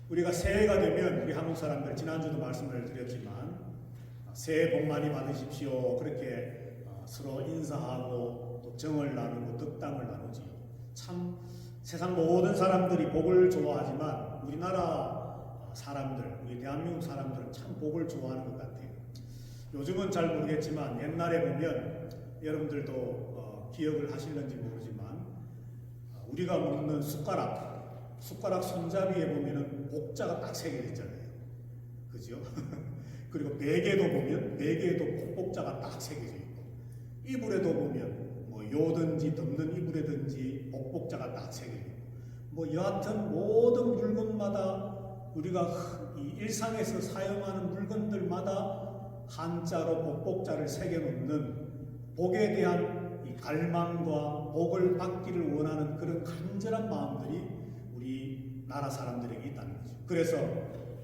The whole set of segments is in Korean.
우리가 새해가 되면 우리 한국 사람들 지난주도 말씀을 드렸지만 새해 복 많이 받으십시오. 그렇게 서로 인사하고 또 정을 나누고 덕담을 나누지요. 참 세상 모든 사람들이 복을 좋아하지만 우리나라 사람들, 우리 대한민국 사람들은 참 복을 좋아하는 것 같아요. 요즘은 잘 모르겠지만 옛날에 보면 여러분들도 기억을 하실는지 모르지만 우리가 먹는 숟가락 손잡이에 보면은 복자가 딱 새겨져 있잖아요. 그죠? 그리고 베개도 보면 베개에도 복자가 딱 새겨져 있고 이불에도 보면 뭐 요든지 덮는 이불에든지 복자가 딱 새겨져 있고 뭐 여하튼 모든 물건마다 우리가 이 일상에서 사용하는 물건들마다 한자로 복자를 새겨놓는 복에 대한 이 갈망과 복을 받기를 원하는 그런 간절한 마음들이 우리 나라 사람들에게 있다는 거죠. 그래서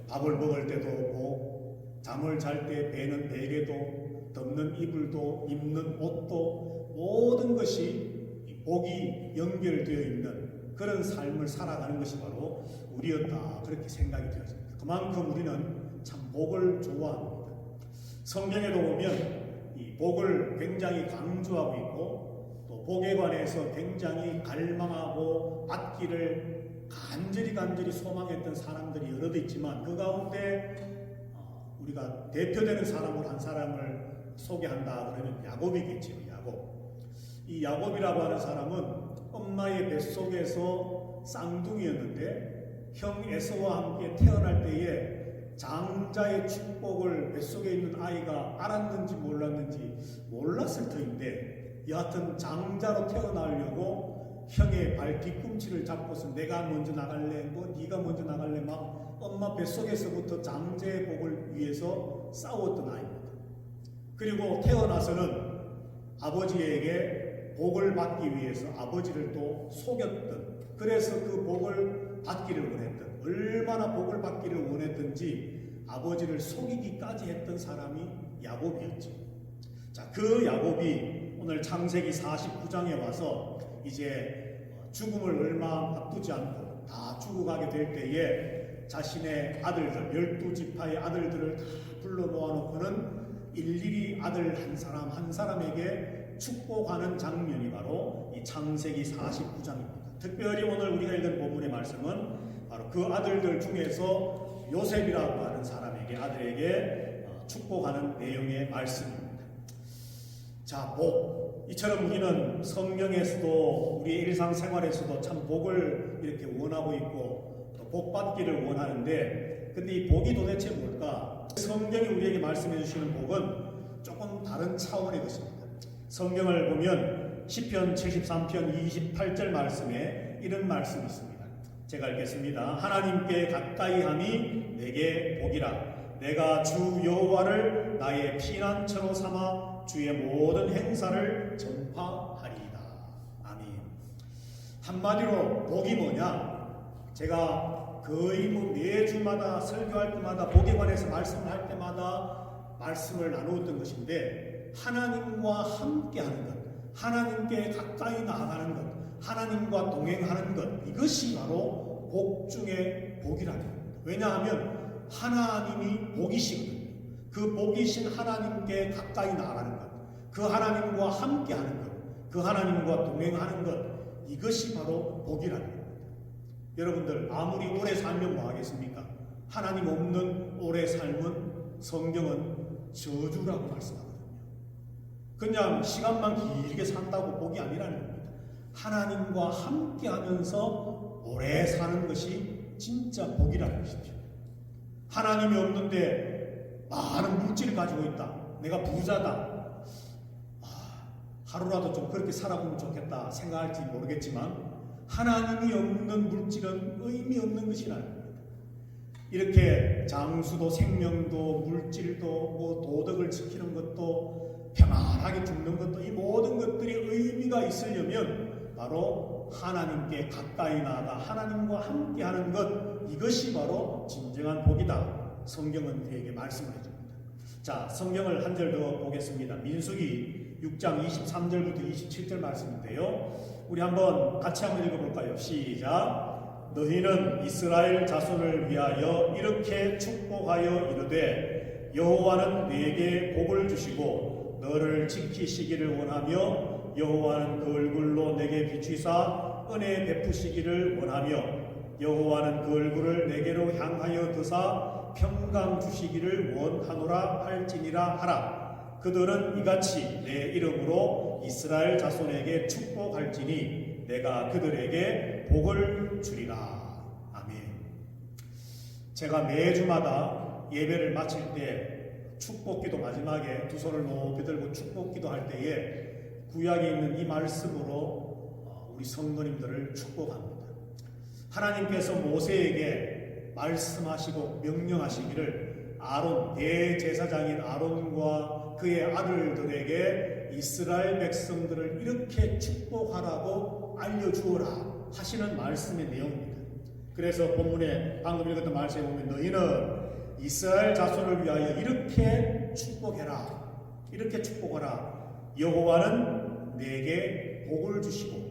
밥을 먹을 때도 복, 잠을 잘 때 베는 베개도, 덮는 이불도, 입는 옷도 모든 것이 복이 연결되어 있는 그런 삶을 살아가는 것이 바로 우리였다. 그렇게 생각이 되어집니다. 그만큼 우리는 참 복을 좋아합니다. 성경에도 보면 이 복을 굉장히 강조하고 있고 또 복에 관해서 굉장히 갈망하고 받기를 간절히 소망했던 사람들이 여럿 있지만 그 가운데 우리가 대표되는 사람을 한 사람을 소개한다 그러면 야곱이겠지요. 야곱. 이 야곱이라고 하는 사람은 엄마의 뱃속에서 쌍둥이였는데 형 에서와 함께 태어날 때에 장자의 축복을 뱃속에 있는 아이가 알았는지 몰랐을 터인데 여하튼 장자로 태어나려고 형의 발 뒤꿈치를 잡고서 내가 먼저 나갈래 뭐 네가 먼저 나갈래 막 엄마 뱃속에서부터 장자의 복을 위해서 싸웠던 아이입니다. 그리고 태어나서는 아버지에게 복을 받기 위해서 아버지를 또 속였던 그래서 그 복을 받기를 원했던 얼마나 복을 받기를 원했던지 아버지를 속이기까지 했던 사람이 야곱이었죠. 자, 그 야곱이 오늘 창세기 49장에 와서 이제 죽음을 얼마 앞두지 않고 다 죽어가게 될 때에 자신의 아들들 12지파의 아들들을 다 불러 모아놓고는 일일이 아들 한 사람 한 사람에게 축복하는 장면이 바로 이 창세기 49장입니다. 특별히 오늘 우리가 읽은 본문의 말씀은 바로 그 아들들 중에서 요셉이라고 하는 사람에게 아들에게 축복하는 내용의 말씀입니다. 자, 복. 이처럼 우리는 성경에서도 우리 일상생활에서도 참 복을 이렇게 원하고 있고 또 복 받기를 원하는데 근데 이 복이 도대체 뭘까? 성경이 우리에게 말씀해 주시는 복은 조금 다른 차원의 것입니다. 성경을 보면 시편 73편 28절 말씀에 이런 말씀이 있습니다. 제가 읽겠습니다. 하나님께 가까이함이 내게 복이라. 내가 주 여호와를 나의 피난처로 삼아 주의 모든 행사를 전파하리이다. 아멘. 한마디로 복이 뭐냐? 제가 거의 매주마다 설교할 때마다 복에 관해서 말씀할 때마다 말씀을 나누었던 것인데 하나님과 함께하는 것, 하나님께 가까이 나아가는 것, 하나님과 동행하는 것 이것이 바로 복 중에 복이라는 겁니다. 왜냐하면 하나님이 복이시거든요. 그 복이신 하나님께 가까이 나아가는 것, 그 하나님과 함께하는 것, 그 하나님과 동행하는 것 이것이 바로 복이라는 겁니다. 여러분들 아무리 오래 살면 뭐 하겠습니까? 하나님 없는 오래 삶은 성경은 저주라고 말씀하거든요. 그냥 시간만 길게 산다고 복이 아니라는 겁니다. 하나님과 함께하면서 오래 사는 것이 진짜 복이라는 것이죠. 하나님이 없는데 많은 물질을 가지고 있다. 내가 부자다. 하루라도 좀 그렇게 살아보면 좋겠다 생각할지 모르겠지만 하나님이 없는 물질은 의미 없는 것이라는 겁니다. 이렇게 장수도 생명도 물질도 뭐 도덕을 지키는 것도 평안하게 죽는 것도 이 모든 것들이 의미가 있으려면 바로 하나님께 가까이 나아가 하나님과 함께하는 것 이것이 바로 진정한 복이다. 성경은 우리에게 말씀을 해줍니다. 자, 성경을 한 절 더 보겠습니다. 민수기 6장 23절부터 27절 말씀인데요. 우리 같이 한번 읽어볼까요? 시작. 너희는 이스라엘 자손을 위하여 이렇게 축복하여 이르되 여호와는 네게 복을 주시고 너를 지키시기를 원하며 여호와는 그 얼굴로 내게 비추사 은혜 베푸시기를 원하며 여호와는 그 얼굴을 내게로 향하여 드사 평강 주시기를 원하노라 할지니라 하라. 그들은 이같이 내 이름으로 이스라엘 자손에게 축복할지니 내가 그들에게 복을 주리라. 아멘. 제가 매주마다 예배를 마칠 때 축복기도 마지막에 두 손을 높이 들고 축복기도 할 때에 구약에 있는 이 말씀으로 우리 성도님들을 축복합니다. 하나님께서 모세에게 말씀하시고 명령하시기를 아론 대제사장인 아론과 그의 아들들에게 이스라엘 백성들을 이렇게 축복하라고 알려주어라 하시는 말씀의 내용입니다. 그래서 본문에 방금 읽었던 말씀에 보면 너희는 이스라엘 자손을 위하여 이렇게 축복해라. 이렇게 축복하라. 여호와는 내게 복을 주시고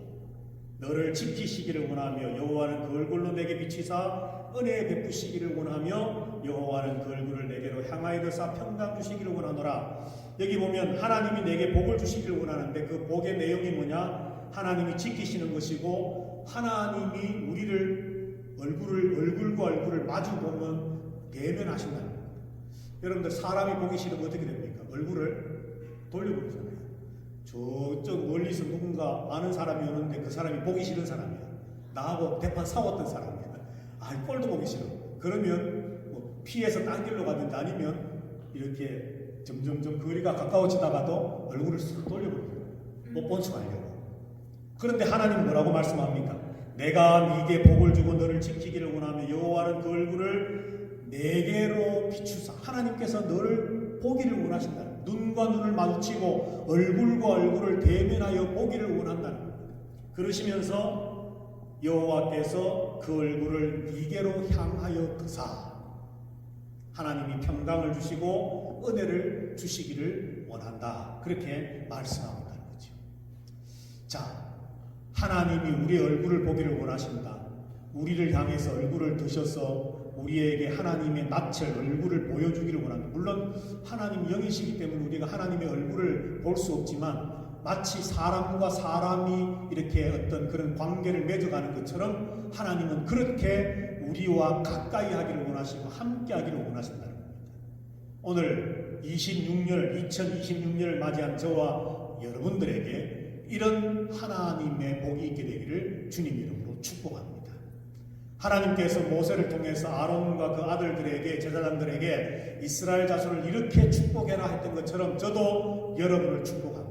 너를 지키시기를 원하며 여호와는 그 얼굴로 내게 비치사 은혜 베푸시기를 원하며 여호와는 그 얼굴을 내게로 향하여 드사 평강 주시기를 원하노라. 여기 보면 하나님이 내게 복을 주시기를 원하는데 그 복의 내용이 뭐냐? 하나님이 지키시는 것이고 하나님이 우리를 얼굴과 얼굴을 마주 보면 대면하신다는 겁니다. 여러분들 사람이 보기 싫으면 어떻게 됩니까? 얼굴을 돌려보잖아요. 저쪽 멀리서 누군가 아는 사람이 오는데 그 사람이 보기 싫은 사람이야. 나하고 대판 싸웠던 사람이야. 꼴도 보기 싫어. 그러면 뭐 피해서 딴 길로 가든지 아니면 이렇게 점점점 거리가 가까워지다가도 얼굴을 쑥 돌려버려요. 못 본 척 하려고. 그런데 하나님은 뭐라고 말씀합니까? 내가 네게 복을 주고 너를 지키기를 원하며 여호와는 그 얼굴을 내게로 비추사. 하나님께서 너를 보기를 원하신다. 눈과 눈을 마주치고 얼굴과 얼굴을 대면하여 보기를 원한다는 겁니다. 그러시면서 여호와께서 그 얼굴을 네게로 향하여 드사 하나님이 평강을 주시고 은혜를 주시기를 원한다. 그렇게 말씀합니다. 자, 하나님이 우리의 얼굴을 보기를 원하신다. 우리를 향해서 얼굴을 드셔서 우리에게 하나님의 낯을 얼굴을 보여주기를 원한다. 물론 하나님 영이시기 때문에 우리가 하나님의 얼굴을 볼 수 없지만 마치 사람과 사람이 이렇게 어떤 그런 관계를 맺어가는 것처럼 하나님은 그렇게 우리와 가까이 하기를 원하시고 함께 하기를 원하신다는 겁니다. 오늘 2026년을 맞이한 저와 여러분들에게 이런 하나님의 복이 있게 되기를 주님 이름으로 축복합니다. 하나님께서 모세를 통해서 아론과 그 아들들에게 제사장들에게 이스라엘 자손을 이렇게 축복해라 했던 것처럼 저도 여러분을 축복합니다.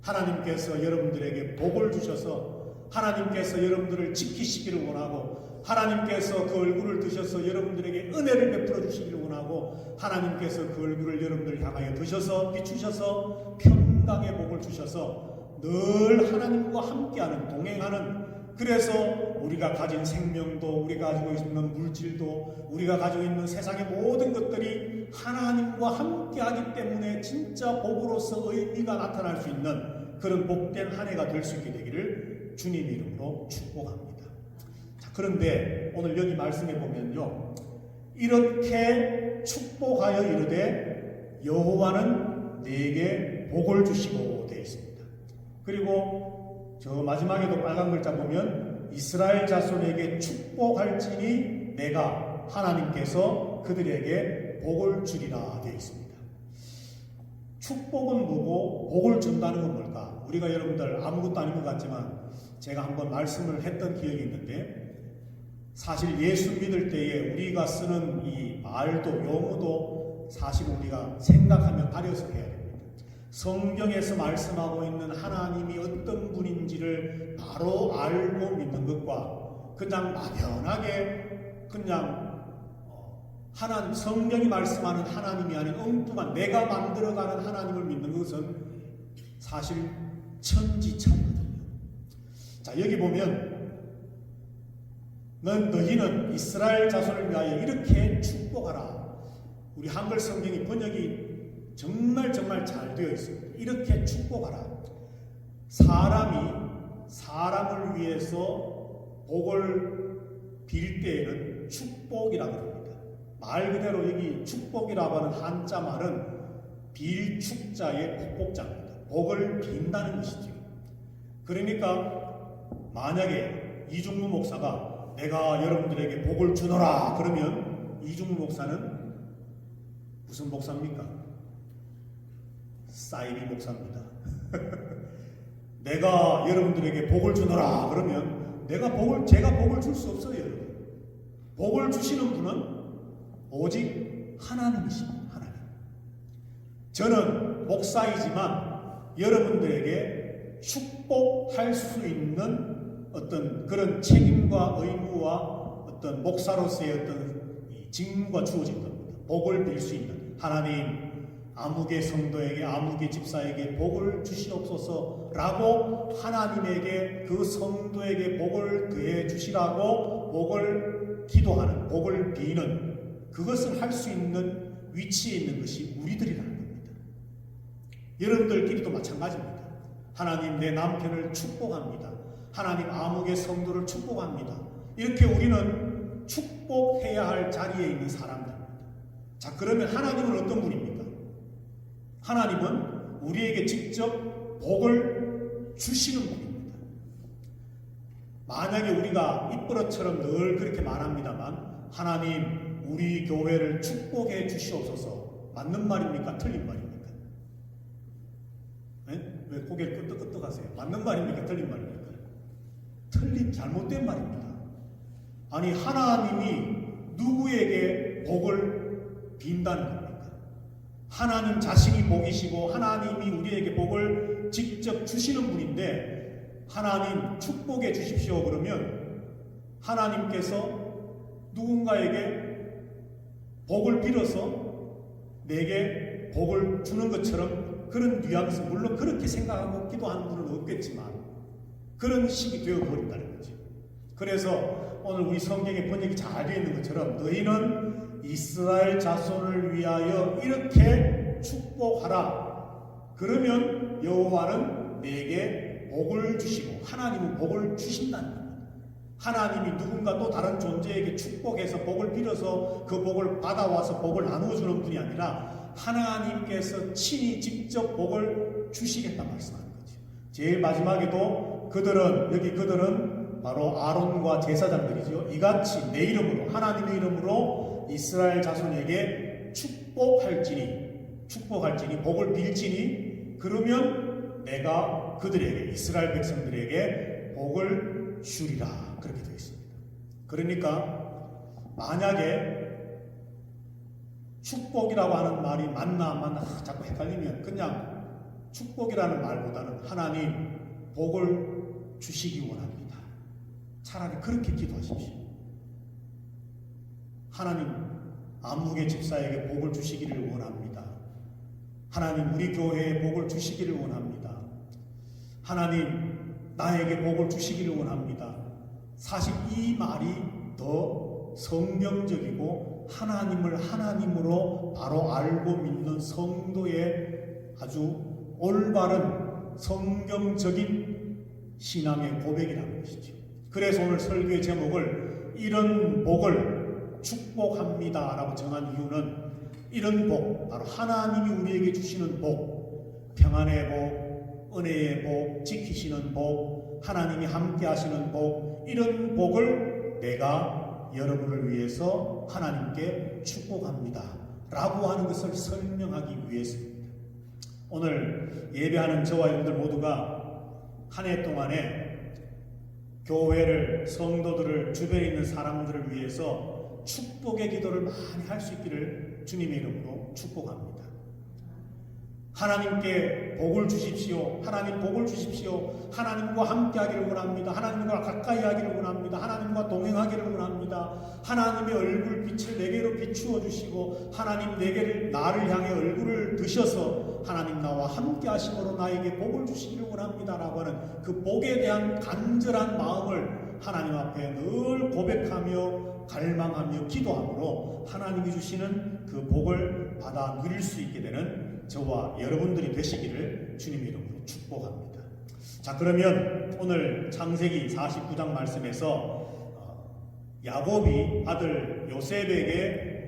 하나님께서 여러분들에게 복을 주셔서 하나님께서 여러분들을 지키시기를 원하고 하나님께서 그 얼굴을 드셔서 여러분들에게 은혜를 베풀어 주시기를 원하고 하나님께서 그 얼굴을 여러분들 향하여 드셔서 비추셔서 평강의 복을 주셔서 늘 하나님과 함께하는 동행하는 그래서 우리가 가진 생명도 우리가 가지고 있는 물질도 우리가 가지고 있는 세상의 모든 것들이 하나님과 함께하기 때문에 진짜 복으로서 의미가 나타날 수 있는 그런 복된 한 해가 될 수 있게 되기를 주님 이름으로 축복합니다. 자, 그런데 오늘 여기 말씀해 보면요, 이렇게 축복하여 이르되 여호와는 네게 복을 주시고 되어 있습니다. 그리고 저 마지막에도 빨간 글자 보면 이스라엘 자손에게 축복할지니 내가 하나님께서 그들에게 복을 주리라 되어 있습니다. 축복은 뭐고 복을 준다는 건 뭘까? 우리가 여러분들 아무것도 아닌 것 같지만 제가 한번 말씀을 했던 기억이 있는데 사실 예수 믿을 때에 우리가 쓰는 이 말도 용어도 사실 우리가 생각하며 가려서 해야 됩니다. 성경에서 말씀하고 있는 하나님이 어떤 분인지를 바로 알고 믿는 것과 그냥 막연하게 그냥 하나님 성경이 말씀하는 하나님이 아닌 엉뚱한 내가 만들어가는 하나님을 믿는 것은 사실 천지차이거든요. 자, 여기 보면 너희는 이스라엘 자손을 위하여 이렇게 축복하라. 우리 한글 성경이 번역이 정말 잘 되어 있습니다. 이렇게 축복하라. 사람이 사람을 위해서 복을 빌 때에는 축복이라고 합니다. 말 그대로 여기 축복이라고 하는 한자 말은 빌축자의 복복자입니다. 복을 빈다는 것이죠. 그러니까 만약에 이중무 목사가 내가 여러분들에게 복을 주노라 그러면 이중무 목사는 무슨 목사입니까? 사이비 목사입니다. 내가 여러분들에게 복을 주노라 그러면 제가 복을 줄 수 없어요. 여러분. 복을 주시는 분은 오직 하나님이십니다. 하나님. 저는 목사이지만 여러분들에게 축복할 수 있는 어떤 그런 책임과 의무와 어떤 목사로서의 어떤 직무가 주어진 겁니다. 복을 빌 수 있는 하나님, 아무개 성도에게 아무개 집사에게 복을 주시옵소서라고 하나님에게 그 성도에게 복을 더해 주시라고 복을 기도하는, 복을 비는 그것을 할 수 있는 위치에 있는 것이 우리들이라는 겁니다. 여러분들끼리도 마찬가지입니다. 하나님, 내 남편을 축복합니다. 하나님, 아무개 성도를 축복합니다. 이렇게 우리는 축복해야 할 자리에 있는 사람들입니다. 자, 그러면 하나님은 어떤 분입니까? 하나님은 우리에게 직접 복을 주시는 분입니다. 만약에 우리가 입버릇처럼 늘 그렇게 말합니다만 하나님, 우리 교회를 축복해 주시옵소서. 맞는 말입니까? 틀린 말입니까? 네? 왜 고개를 끄덕끄덕 하세요? 맞는 말입니까? 틀린 말입니까? 잘못된 말입니다. 아니, 하나님이 누구에게 복을 빈다는 겁니까? 하나님 자신이 복이시고 하나님이 우리에게 복을 직접 주시는 분인데 하나님 축복해 주십시오 그러면 하나님께서 누군가에게 복을 빌어서 내게 복을 주는 것처럼 그런 뉘앙스, 물론 그렇게 생각하고 기도하는 분은 없겠지만 그런 식이 되어버린다는 거죠. 그래서 오늘 우리 성경에 번역이 잘 되어 있는 것처럼 너희는 이스라엘 자손을 위하여 이렇게 축복하라. 그러면 여호와는 내게 복을 주시고 하나님은 복을 주신다는 겁니다. 하나님이 누군가 또 다른 존재에게 축복해서 복을 빌어서 그 복을 받아와서 복을 나누어주는 분이 아니라 하나님께서 친히 직접 복을 주시겠다 말씀하는 거죠. 제일 마지막에도 그들은 바로 아론과 제사장들이죠. 이같이 내 이름으로 하나님의 이름으로 이스라엘 자손에게 축복할지니 복을 빌지니 그러면 내가 그들에게 이스라엘 백성들에게 복을 주리라. 그렇게 되어 있습니다. 그러니까 만약에 축복이라고 하는 말이 맞나 안 맞나 자꾸 헷갈리면 그냥 축복이라는 말보다는 하나님 복을 주시기 원합니다. 차라리 그렇게 기도하십시오. 하나님 아무개 집사에게 복을 주시기를 원합니다. 하나님 우리 교회에 복을 주시기를 원합니다. 하나님 나에게 복을 주시기를 원합니다. 사실 이 말이 더 성경적이고 하나님을 하나님으로 바로 알고 믿는 성도의 아주 올바른 성경적인 신앙의 고백이라는 것이죠. 그래서 오늘 설교의 제목을 이런 복을 축복합니다 라고 정한 이유는 이런 복, 바로 하나님이 우리에게 주시는 복, 평안의 복, 은혜의 복, 지키시는 복, 하나님이 함께 하시는 복, 이런 복을 내가 여러분을 위해서 하나님께 축복합니다 라고 하는 것을 설명하기 위해서입니다. 오늘 예배하는 저와 여러분들 모두가 한 해 동안에 교회를, 성도들을, 주변에 있는 사람들을 위해서 축복의 기도를 많이 할 수 있기를 주님의 이름으로 축복합니다. 하나님께 복을 주십시오. 하나님 복을 주십시오. 하나님과 함께 하기를 원합니다. 하나님과 가까이 하기를 원합니다. 하나님과 동행하기를 원합니다. 하나님의 얼굴빛을 내게로 비추어 주시고 하나님 나를 향해 얼굴을 드셔서 하나님 나와 함께 하심으로 나에게 복을 주시기를 원합니다 라고 하는 그 복에 대한 간절한 마음을 하나님 앞에 늘 고백하며 갈망하며 기도함으로 하나님이 주시는 그 복을 받아 누릴 수 있게 되는 저와 여러분들이 되시기를 주님의 이름으로 축복합니다. 자, 그러면 오늘 창세기 49장 말씀에서 야곱이 아들 요셉에게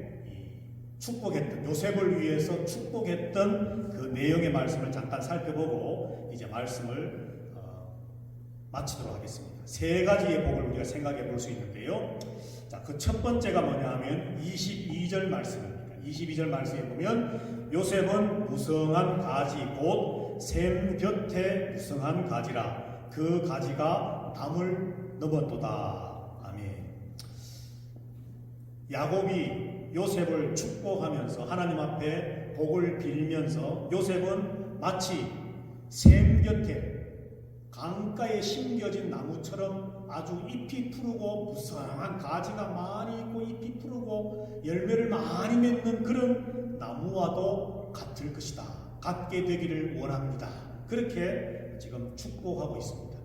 축복했던, 요셉을 위해서 축복했던 그 내용의 말씀을 잠깐 살펴보고 이제 말씀을 마치도록 하겠습니다. 세 가지의 복을 우리가 생각해 볼 수 있는데요. 자, 그 첫 번째가 뭐냐 하면 22절 말씀입니다. 22절 말씀에 보면 요셉은 무성한 가지 곧 샘 곁에 무성한 가지라 그 가지가 담을 넘었도다. 아멘. 야곱이 요셉을 축복하면서 하나님 앞에 복을 빌면서 요셉은 마치 샘 곁에 강가에 심겨진 나무처럼 아주 잎이 푸르고 무성한 가지가 많이 있고 잎이 푸르고 열매를 많이 맺는 그런 나무와도 같을 것이다. 같게 되기를 원합니다. 그렇게 지금 축복하고 있습니다.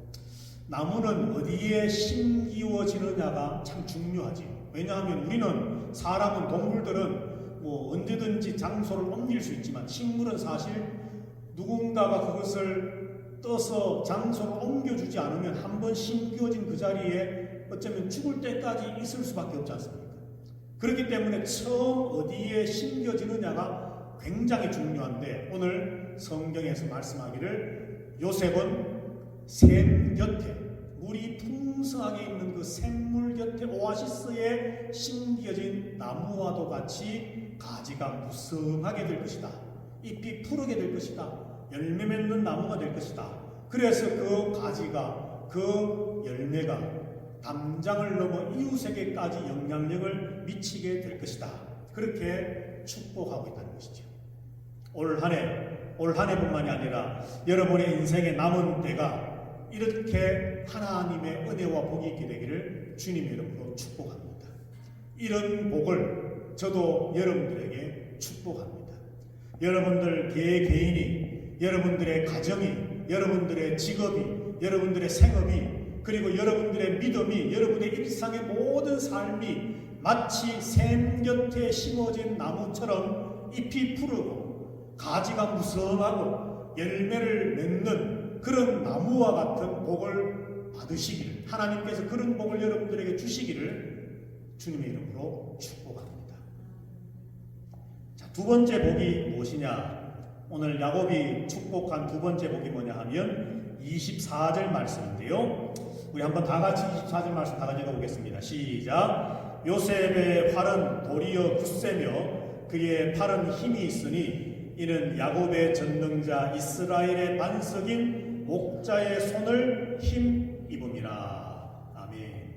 나무는 어디에 심기워지느냐가 참 중요하지요. 왜냐하면 우리는 사람은 동물들은 뭐 언제든지 장소를 옮길 수 있지만 식물은 사실 누군가가 그것을 떠서 장소를 옮겨주지 않으면 한번 심겨진 그 자리에 어쩌면 죽을 때까지 있을 수밖에 없지 않습니까? 그렇기 때문에 처음 어디에 심겨지느냐가 굉장히 중요한데 오늘 성경에서 말씀하기를 요셉은 샘 곁에 물이 풍성하게 있는 그 샘물 곁에 오아시스에 심겨진 나무와도 같이 가지가 무성하게 될 것이다. 잎이 푸르게 될 것이다. 열매 맺는 나무가 될 것이다. 그래서 그 가지가 그 열매가 담장을 넘어 이웃에게까지 영향력을 미치게 될 것이다. 그렇게 축복하고 있다는 것이죠. 올 한 해뿐만이 아니라 여러분의 인생의 남은 때가 이렇게 하나님의 은혜와 복이 있게 되기를 주님의 이름으로 축복합니다. 이런 복을 저도 여러분들에게 축복합니다. 여러분들 개개인이 여러분들의 가정이, 여러분들의 직업이, 여러분들의 생업이, 그리고 여러분들의 믿음이, 여러분의 일상의 모든 삶이 마치 샘 곁에 심어진 나무처럼 잎이 푸르고 가지가 무성하고 열매를 맺는 그런 나무와 같은 복을 받으시기를, 하나님께서 그런 복을 여러분들에게 주시기를 주님의 이름으로 축복합니다. 자, 두 번째 복이 무엇이냐? 오늘 야곱이 축복한 두 번째 복이 뭐냐 하면 24절 말씀인데요. 우리 한번 다 같이 24절 말씀 다 같이 읽어보겠습니다. 시작. 요셉의 팔은 도리어 굳세며 그의 팔은 힘이 있으니 이는 야곱의 전능자 이스라엘의 반석인 목자의 손을 힘입음이라. 아멘.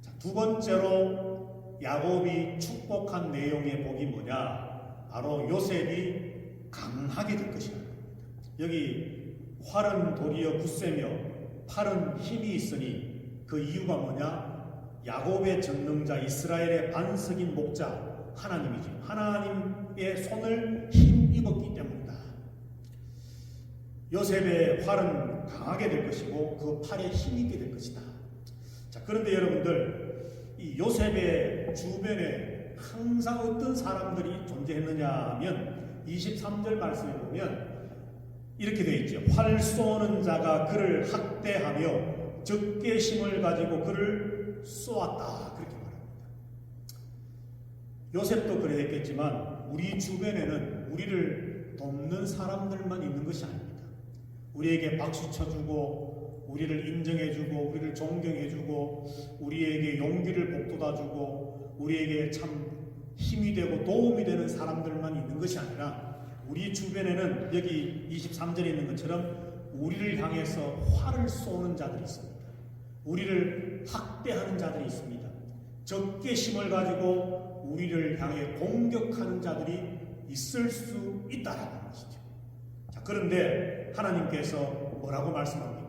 자, 두 번째로 야곱이 축복한 내용의 복이 뭐냐? 바로 요셉이 강하게 될 것이라는 겁니다. 여기 활은 도리어 굳세며 팔은 힘이 있으니 그 이유가 뭐냐? 야곱의 전능자 이스라엘의 반석인 목자 하나님이죠. 하나님의 손을 힘입었기 때문이다. 요셉의 활은 강하게 될 것이고 그 팔에 힘이 있게 될 것이다. 자, 그런데 여러분들 이 요셉의 주변에 항상 어떤 사람들이 존재했느냐 하면 23절 말씀에 보면 이렇게 되어 있죠. 활 쏘는 자가 그를 학대하며 적개심을 가지고 그를 쏘았다. 그렇게 말합니다. 요셉도 그랬겠지만 우리 주변에는 우리를 돕는 사람들만 있는 것이 아닙니다. 우리에게 박수 쳐주고 우리를 인정해주고 우리를 존경해주고 우리에게 용기를 북돋아주고 우리에게 참 힘이 되고 도움이 되는 사람들만 있는 것이 아니라 우리 주변에는 여기 23절에 있는 것처럼 우리를 향해서 활을 쏘는 자들이 있습니다. 우리를 학대하는 자들이 있습니다. 적개심을 가지고 우리를 향해 공격하는 자들이 있을 수 있다라는 것이죠. 자, 그런데 하나님께서 뭐라고 말씀합니까?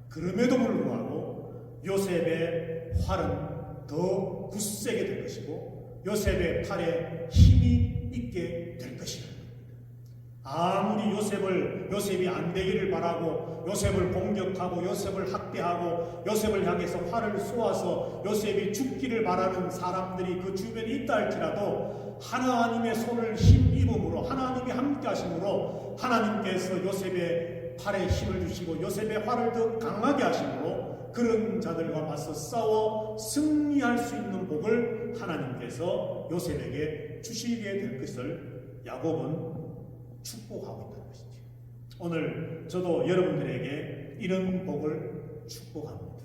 그럼에도 불구하고 요셉의 활은 더 굳세게 될 것이고 요셉의 팔에 힘이 있게 될 것이라. 아무리 요셉이 안 되기를 바라고 요셉을 공격하고 요셉을 학대하고 요셉을 향해서 활을 쏘아서 요셉이 죽기를 바라는 사람들이 그 주변에 있다 할지라도 하나님의 손을 힘입음으로 하나님이 함께 하심으로 하나님께서 요셉의 팔에 힘을 주시고 요셉의 활을 더 강하게 하심으로 그런 자들과 맞서 싸워 승리할 수 있는 복을 하나님께서 요셉에게 주시게 될 것을 야곱은 축복하고 있다는 것이죠. 오늘 저도 여러분들에게 이런 복을 축복합니다.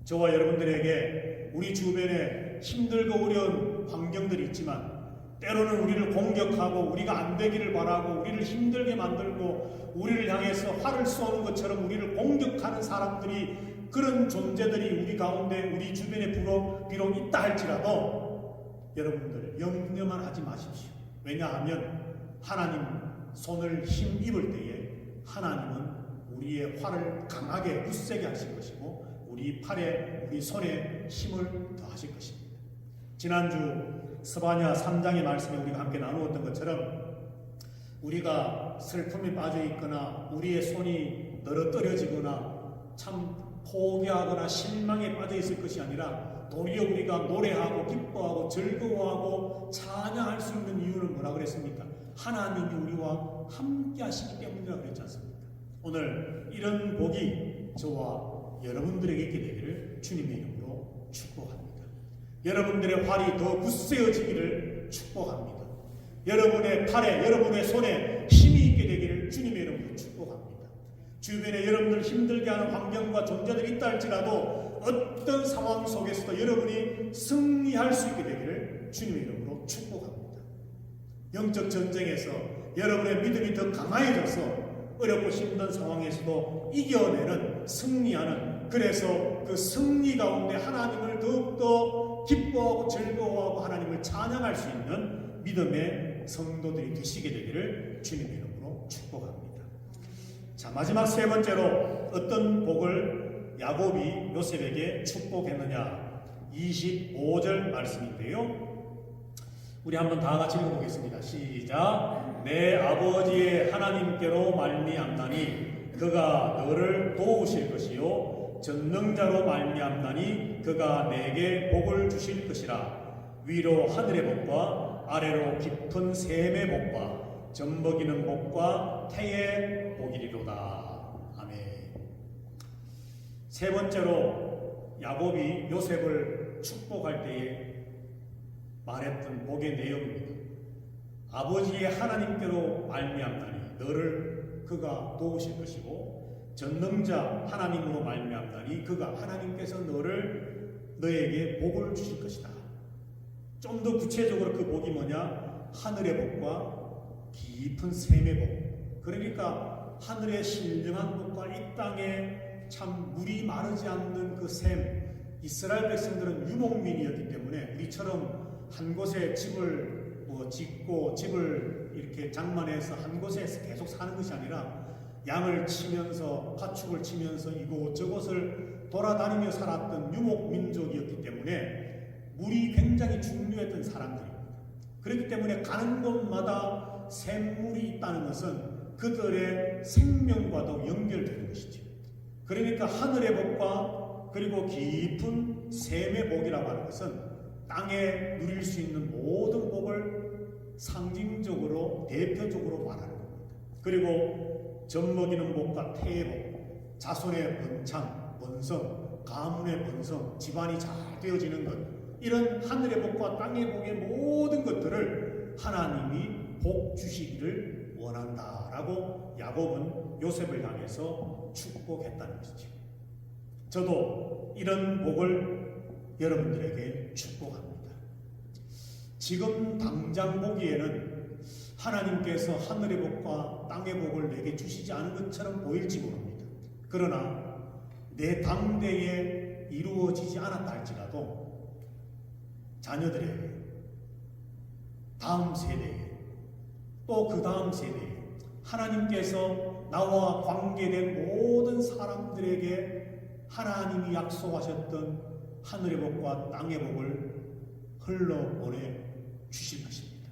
저와 여러분들에게 우리 주변에 힘들고 어려운 환경들이 있지만 때로는 우리를 공격하고 우리가 안 되기를 바라고 우리를 힘들게 만들고 우리를 향해서 활을 쏘는 것처럼 우리를 공격하는 사람들이, 그런 존재들이 우리 가운데 우리 주변에 비록 있다 할지라도 여러분들 염려만 하지 마십시오. 왜냐하면 하나님 손을 힘입을 때에 하나님은 우리의 활을 강하게 굳세게 하실 것이고 우리 팔에 우리 손에 힘을 더하실 것입니다. 지난주 스바냐 3장의 말씀에 우리가 함께 나누었던 것처럼 우리가 슬픔에 빠져 있거나 우리의 손이 늘어뜨려지거나 참 포기하거나 실망에 빠져 있을 것이 아니라 도리어 우리가 노래하고 기뻐하고 즐거워하고 찬양할 수 있는 이유는 뭐라 그랬습니까? 하나님이 우리와 함께 하시기 때문이라고 그랬지 않습니까? 오늘 이런 복이 저와 여러분들에게 있게 되기를 주님의 이름으로 축복합니다. 여러분들의 활이 더 굳세어지기를 축복합니다. 여러분의 팔에, 여러분의 손에 힘이 있게 되기를 주님의 이름으로 축복합니다. 주변에 여러분들 힘들게 하는 환경과 존재들이 있다 할지라도 어떤 상황 속에서도 여러분이 승리할 수 있게 되기를 주님의 이름으로 축복합니다. 영적 전쟁에서 여러분의 믿음이 더 강해져서 어렵고 힘든 상황에서도 이겨내는, 승리하는, 그래서 그 승리 가운데 하나님을 더욱더 기뻐하고 즐거워하고 하나님을 찬양할 수 있는 믿음의 성도들이 되시게 되기를 주님의 이름으로 축복합니다. 자, 마지막 세 번째로 어떤 복을 야곱이 요셉에게 축복했느냐, 25절 말씀인데요. 우리 한번 다 같이 읽어보겠습니다. 시작. 내 아버지의 하나님께로 말미암나니 그가 너를 도우실 것이요 전능자로 말미암나니 그가 내게 복을 주실 것이라. 위로 하늘의 복과 아래로 깊은 샘의 복과 젖먹이는 복과 태의 복이리로다. 아멘. 세 번째로 야곱이 요셉을 축복할 때에 말했던 복의 내용입니다. 아버지의 하나님께로 말미암나니 너를 그가 도우실 것이고 전능자 하나님으로 말미암나니 그가 하나님께서 너에게 복을 주실 것이다. 좀 더 구체적으로 그 복이 뭐냐? 하늘의 복과 깊은 샘의 복. 그러니까 하늘의 신령한 복과 이 땅에 참 물이 마르지 않는 그 샘. 이스라엘 백성들은 유목민이었기 때문에 우리처럼 한 곳에 집을 짓고 집을 이렇게 장만해서 한 곳에 계속 사는 것이 아니라 양을 치면서 가축을 치면서 이곳저곳을 돌아다니며 살았던 유목민족이었기 때문에 물이 굉장히 중요했던 사람들입니다. 그렇기 때문에 가는 곳마다 샘물이 있다는 것은 그들의 생명과도 연결되는 것이죠. 그러니까 하늘의 복과 그리고 깊은 샘의 복이라고 하는 것은 땅에 누릴 수 있는 모든 복을 상징적으로 대표적으로 말하는 겁니다. 그리고 젖먹이는 복과 태의 복, 자손의 번창, 번성, 가문의 번성, 집안이 잘 되어지는 것, 이런 하늘의 복과 땅의 복의 모든 것들을 하나님이 복 주시기를 원한다라고 야곱은 요셉을 향해서 축복했다는 것이죠. 저도 이런 복을 여러분들에게 축복합니다. 지금 당장 보기에는 하나님께서 하늘의 복과 땅의 복을 내게 주시지 않은 것처럼 보일지 모릅니다. 그러나 내 당대에 이루어지지 않았다 할지라도 자녀들에게, 다음 세대에, 또 그 다음 세대에 하나님께서 나와 관계된 모든 사람들에게 하나님이 약속하셨던 하늘의 복과 땅의 복을 흘러보내 주실 것입니다.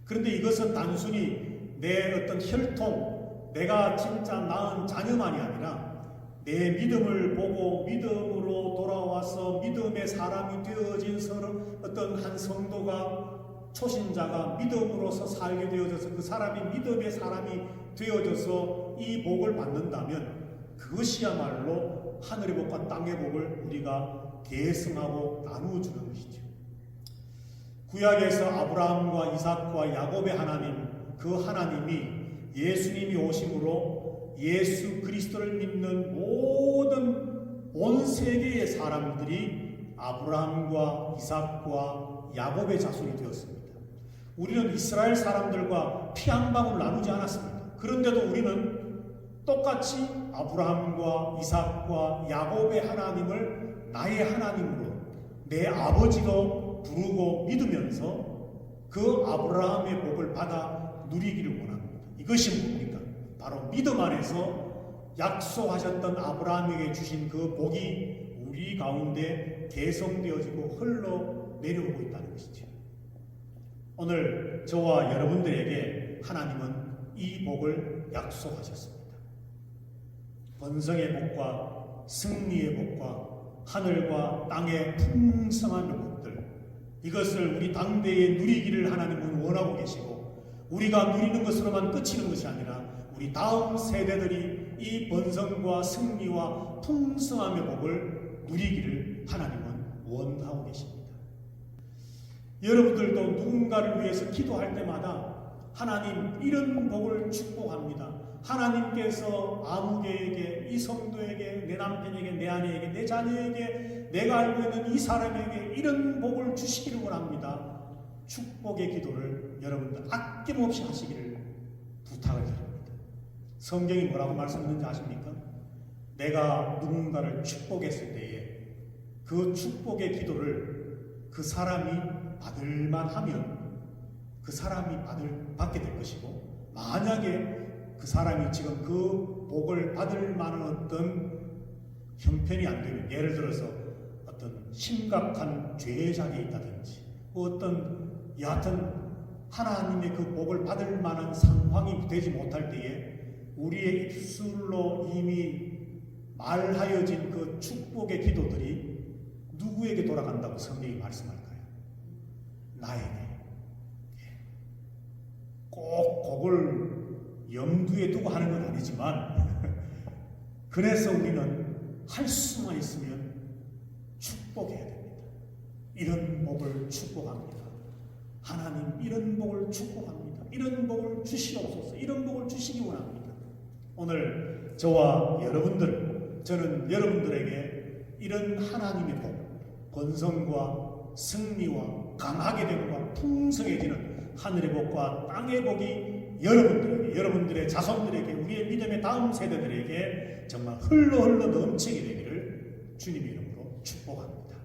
그런데 이것은 단순히 내 어떤 혈통, 내가 진짜 낳은 자녀만이 아니라 내 믿음을 보고 믿음으로 돌아와서 믿음의 사람이 되어진 어떤 한 성도가, 초신자가 믿음으로서 살게 되어져서 그 사람이 믿음의 사람이 되어져서 이 복을 받는다면 그것이야말로 하늘의 복과 땅의 복을 우리가 계승하고 나누어주는 것이죠. 구약에서 아브라함과 이삭과 야곱의 하나님, 그 하나님이 예수님이 오심으로 예수 그리스도를 믿는 모든 온 세계의 사람들이 아브라함과 이삭과 야곱의 자손이 되었습니다. 우리는 이스라엘 사람들과 피 한 방울 나누지 않았습니다. 그런데도 우리는 똑같이 아브라함과 이삭과 야곱의 하나님을 나의 하나님으로 내 아버지로 부르고 믿으면서 그 아브라함의 복을 받아 누리기를 원합니다. 이것이 뭡니까? 바로 믿음 안에서 약속하셨던 아브라함에게 주신 그 복이 우리 가운데 개성되어지고 흘러 내려오고 있다는 것이죠. 오늘 저와 여러분들에게 하나님은 이 복을 약속하셨습니다. 번성의 복과 승리의 복과 하늘과 땅의 풍성한 복들, 이것을 우리 당대에 누리기를 하나님은 원하고 계시고, 우리가 누리는 것으로만 그치는 것이 아니라 우리 다음 세대들이 이 번성과 승리와 풍성함의 복을 누리기를 하나님은 원하고 계십니다. 여러분들도 누군가를 위해서 기도할 때마다 하나님 이런 복을 축복합니다. 하나님께서 아무개에게, 이 성도에게, 내 남편에게, 내 아내에게, 내 자녀에게, 내가 알고 있는 이 사람에게 이런 복을 주시기를 원합니다. 축복의 기도를 여러분들 아낌없이 하시기를 부탁을 드립니다. 성경이 뭐라고 말씀하는지 아십니까? 내가 누군가를 축복했을 때에 그 축복의 기도를 그 사람이 받을만 하면 그 사람이 받게 될 것이고, 만약에 그 사람이 지금 그 복을 받을 만한 어떤 형편이 안 되면, 예를 들어서 어떤 심각한 죄의 자리에 있다든지 어떤 여하튼 하나님의 그 복을 받을 만한 상황이 되지 못할 때에 우리의 입술로 이미 말하여진 그 축복의 기도들이 누구에게 돌아간다고 성경이 말씀할까요? 나에게. 꼭 그걸 염두에 두고 하는 건 아니지만 그래서 우리는 할 수만 있으면 축복해야 됩니다. 이런 복을 축복합니다. 하나님 이런 복을 축복합니다. 이런 복을 주시옵소서. 이런 복을 주시기 원합니다. 오늘 저와 여러분들, 저는 여러분들에게 이런 하나님의 복, 번성과 승리와 강하게 됨과 풍성해지는 하늘의 복과 땅의 복이 여러분들에게, 여러분들의 자손들에게, 우리의 믿음의 다음 세대들에게 정말 흘러 넘치게 되기를 주님의 이름으로 축복합니다.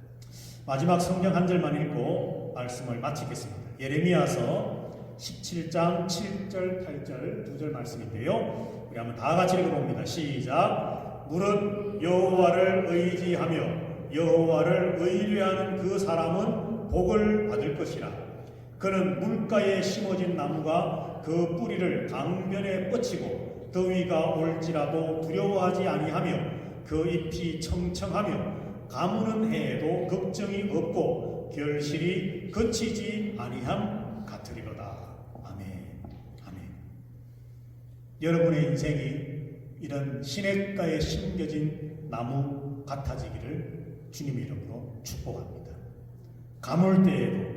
마지막 성경 한 절만 읽고 말씀을 마치겠습니다. 예레미야서 17장 7절 8절 두 절 말씀인데요, 우리 한번 다 같이 읽어봅니다. 시작. 무릇 여호와를 의지하며 여호와를 의뢰하는 그 사람은 복을 받을 것이라. 그는 물가에 심어진 나무가 그 뿌리를 강변에 뻗치고 더위가 올지라도 두려워하지 아니하며 그 잎이 청청하며 가무는 해에도 걱정이 없고 결실이 그치지 아니함 같으리로다. 아멘. 아멘. 여러분의 인생이 이런 시냇가에 심겨진 나무 같아지기를 주님의 이름으로 축복합니다. 가물 때에도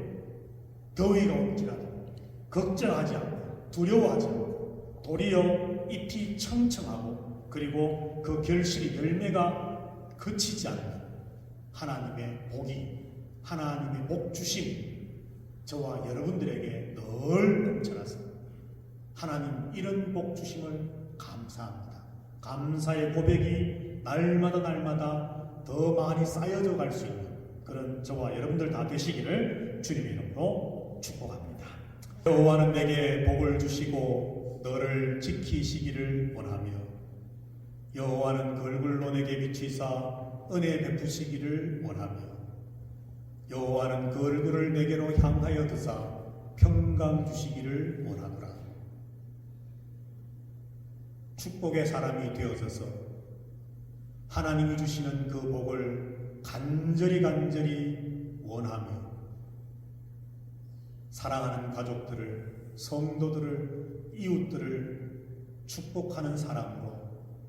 더위가 올지라도 걱정하지 않고 두려워하지 않고 도리어 잎이 청청하고 그리고 그 결실이 열매가 그치지 않는 하나님의 복이, 하나님의 복 주심 저와 여러분들에게 늘 넘쳐나서 하나님 이런 복 주심을 감사합니다. 감사의 고백이 날마다 더 많이 쌓여져 갈 수 있는 그런 저와 여러분들 다 되시기를 주님의 이름으로 축복합니다. 여호와는 내게 복을 주시고 너를 지키시기를 원하며 여호와는 그 얼굴로 내게 비치사 은혜 베푸시기를 원하며 여호와는 그 얼굴을 내게로 향하여 드사 평강 주시기를 원하노라. 축복의 사람이 되어져서 하나님이 주시는 그 복을 간절히 원하며 사랑하는 가족들을, 성도들을, 이웃들을 축복하는 사람으로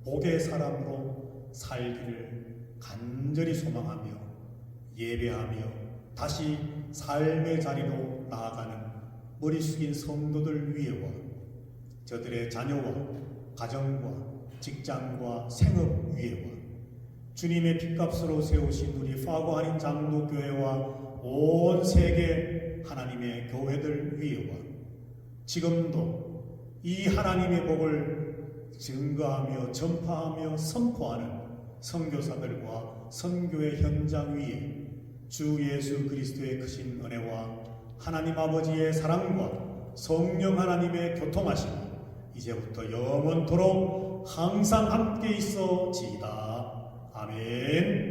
복의 사람으로 살기를 간절히 소망하며 예배하며 다시 삶의 자리로 나아가는 머리 숙인 성도들 위에와 저들의 자녀와 가정과 직장과 생업 위에와 주님의 핏값으로 세우신 우리 파고 한인 장로교회와 온 세계 하나님의 교회들 위에와 지금도 이 하나님의 복을 증거하며 전파하며 선포하는 선교사들과 선교의 현장 위에 주 예수 그리스도의 크신 은혜와 하나님 아버지의 사랑과 성령 하나님의 교통하심이 이제부터 영원토록 항상 함께 있어지이다. 아멘.